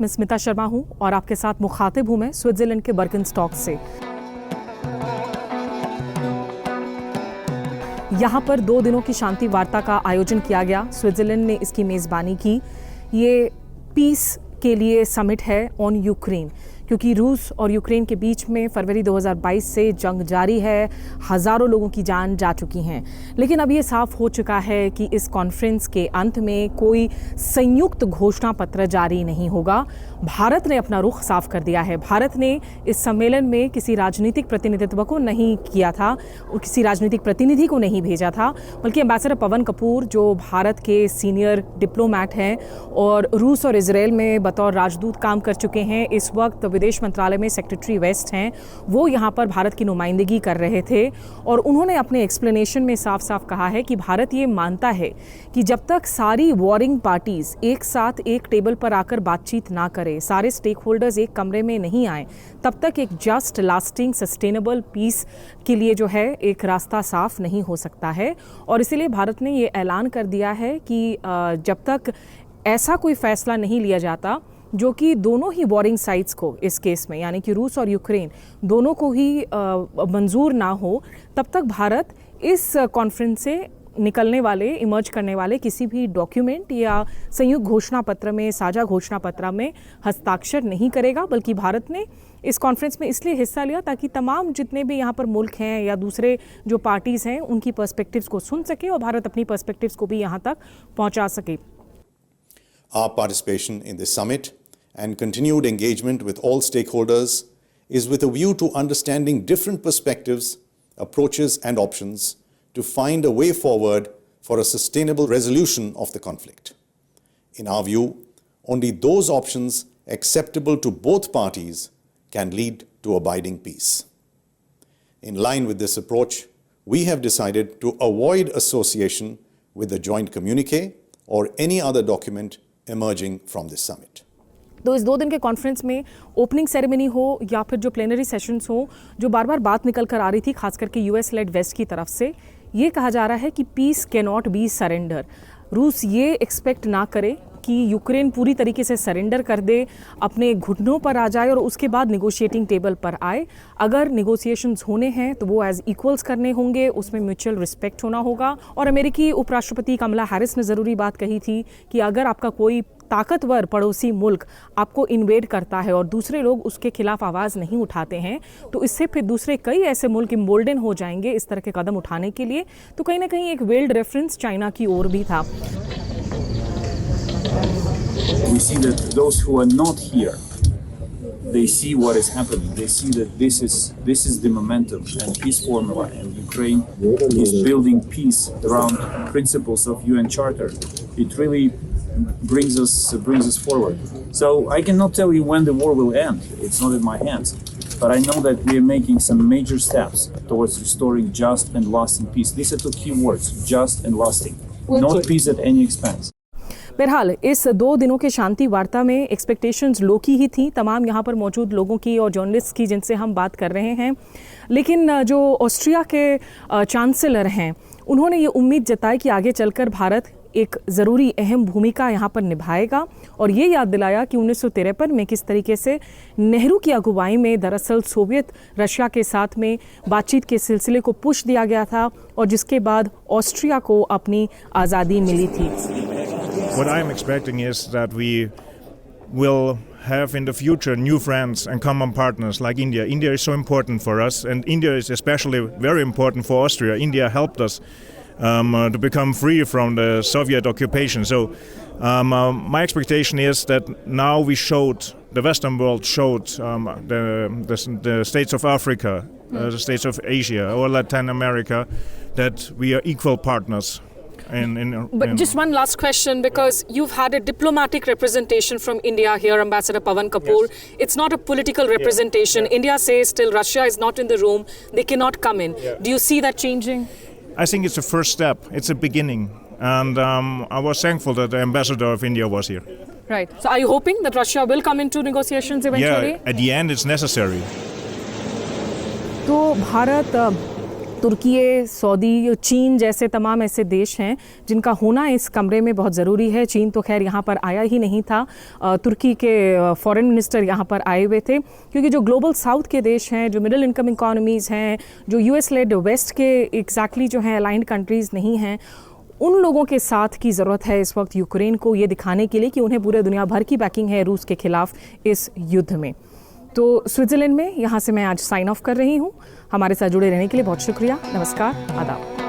मैं स्मिता शर्मा हूं और आपके साथ मुखातिब हूं मैं स्विट्जरलैंड के बर्कनस्टॉक से। यहां पर 2 दिनों की शांति वार्ता का आयोजन किया गया। स्विट्जरलैंड ने इसकी मेज़बानी की। ये पीस के लिए समिट है ऑन यूक्रेन, क्योंकि रूस और यूक्रेन के बीच में फरवरी 2022 से जंग जारी है। हज़ारों लोगों की जान जा चुकी हैं। लेकिन अब ये साफ हो चुका है कि इस कॉन्फ्रेंस के अंत में कोई संयुक्त घोषणा पत्र जारी नहीं होगा। भारत ने अपना रुख साफ कर दिया है। भारत ने इस सम्मेलन में किसी राजनीतिक प्रतिनिधित्व को नहीं किया था और किसी राजनीतिक प्रतिनिधि को नहीं भेजा था, बल्कि एम्बेसडर पवन कपूर, जो भारत के सीनियर डिप्लोमैट हैं और रूस और इजराइल में बतौर राजदूत काम कर चुके हैं, इस वक्त विदेश मंत्रालय में सेक्रेटरी वेस्ट हैं, वो यहाँ पर भारत की नुमाइंदगी कर रहे थे। और उन्होंने अपने एक्सप्लेनेशन में साफ साफ कहा है कि भारत ये मानता है कि जब तक सारी वॉरिंग पार्टीज एक साथ एक टेबल पर आकर बातचीत ना करें, सारे स्टेक होल्डर्स एक कमरे में नहीं आए, तब तक एक जस्ट लास्टिंग सस्टेनेबल पीस के लिए जो है एक रास्ता साफ नहीं हो सकता है। और इसीलिए भारत ने ये ऐलान कर दिया है कि जब तक ऐसा कोई फैसला नहीं लिया जाता जो कि दोनों ही वॉरिंग साइड्स को, इस केस में यानी कि रूस और यूक्रेन दोनों को ही मंजूर ना हो, तब तक भारत इस कॉन्फ्रेंस से निकलने वाले, इमर्ज करने वाले किसी भी डॉक्यूमेंट या संयुक्त घोषणा पत्र में, साझा घोषणा पत्र में हस्ताक्षर नहीं करेगा। बल्कि भारत ने इस कॉन्फ्रेंस में इसलिए हिस्सा लिया ताकि तमाम जितने भी यहाँ पर मुल्क हैं या दूसरे जो पार्टीज़ हैं, उनकी पर्सपेक्टिव्स को सुन सके और भारत अपनी पर्सपेक्टिव्स को भी यहाँ तक पहुँचा सके। Our participation in this summit and continued engagement with all stakeholders is with a view to understanding different perspectives, approaches and options to find a way forward for a sustainable resolution of the conflict. In our view, only those options acceptable to both parties can lead to abiding peace. In line with this approach, we have decided to avoid association with the joint communique or any other document emerging from this summit. तो इस 2 दिन के conference में opening ceremony हो या फिर जो plenary sessions हो, जो बार बार बात निकल कर आ रही थी खास करके यूएस लेड वेस्ट की तरफ से, ये कहा जा रहा है कि piece can not be surrender. रूस ये एक्सपेक्ट ना करे कि यूक्रेन पूरी तरीके से सरेंडर कर दे, अपने घुटनों पर आ जाए और उसके बाद निगोशिएटिंग टेबल पर आए। अगर निगोशिएशंस होने हैं तो वो एज इक्वल्स करने होंगे, उसमें म्यूचुअल रिस्पेक्ट होना होगा। और अमेरिकी उपराष्ट्रपति कमला हैरिस ने ज़रूरी बात कही थी कि अगर आपका कोई ताकतवर पड़ोसी मुल्क आपको इन्वेड करता है और दूसरे लोग उसके खिलाफ आवाज़ नहीं उठाते हैं, तो इससे फिर दूसरे कई ऐसे मुल्क इम्बोल्डन हो जाएंगे इस तरह के कदम उठाने के लिए। तो कहीं ना कहीं एक वेल्ड रेफरेंस चाइना की ओर भी था। We see that those who are not here, they see what is happening. They see that this is the momentum and peace formula, and Ukraine is building peace around principles of UN Charter. It really brings us forward. So I cannot tell you when the war will end. It's not in my hands. But I know that we are making some major steps towards restoring just and lasting peace. These are 2 key words: just and lasting. Not peace at any expense. बहरहाल इस 2 दिनों के शांति वार्ता में expectations लो की ही थी, तमाम यहाँ पर मौजूद लोगों की और जर्नलिस्ट की जिनसे हम बात कर रहे हैं। लेकिन जो ऑस्ट्रिया के चांसलर हैं, उन्होंने ये उम्मीद जताई कि आगे चलकर भारत एक ज़रूरी अहम भूमिका यहाँ पर निभाएगा और ये याद दिलाया कि 1953 में किस तरीके से नेहरू की अगुवाई में दरअसल सोवियत रशिया के साथ में बातचीत के सिलसिले को पुश दिया गया था और जिसके बाद ऑस्ट्रिया को अपनी आज़ादी मिली थी। What I am expecting is that we will have in the future new friends and common partners like India. India is so important for us, and India is especially very important for Austria. India helped us to become free from the Soviet occupation. So my expectation is that now the Western world showed the states of Africa, the states of Asia or Latin America, that we are equal partners. But just one last question, because you've had a diplomatic representation from India here, Ambassador Pavan Kapoor. Yes. It's not a political representation. Yeah. India says still Russia is not in the room. They cannot come in. Yeah. Do you see that changing? I think it's a first step. It's a beginning. And I was thankful that the ambassador of India was here. Right. So are you hoping that Russia will come into negotiations eventually? Yeah, at the end it's necessary. तो भारत तुर्की, Saudi, चीन जैसे तमाम ऐसे देश हैं जिनका होना इस कमरे में बहुत ज़रूरी है। चीन तो खैर यहाँ पर आया ही नहीं था, तुर्की के फॉरेन मिनिस्टर यहाँ पर आए हुए थे, क्योंकि जो ग्लोबल साउथ के देश हैं, जो मिडिल इनकम इकॉनमीज़ हैं, जो यूएस लेड वेस्ट के एग्जैक्टली जो हैं अलाइंड कंट्रीज़ नहीं हैं, उन लोगों के साथ की ज़रूरत है इस वक्त यूक्रेन को ये दिखाने के लिए कि उन्हें पूरे दुनिया भर की बैकिंग है रूस के खिलाफ इस युद्ध में। तो स्विट्ज़रलैंड में यहाँ से मैं आज साइन ऑफ कर रही हूँ। हमारे साथ जुड़े रहने के लिए बहुत शुक्रिया। नमस्कार, आदाब।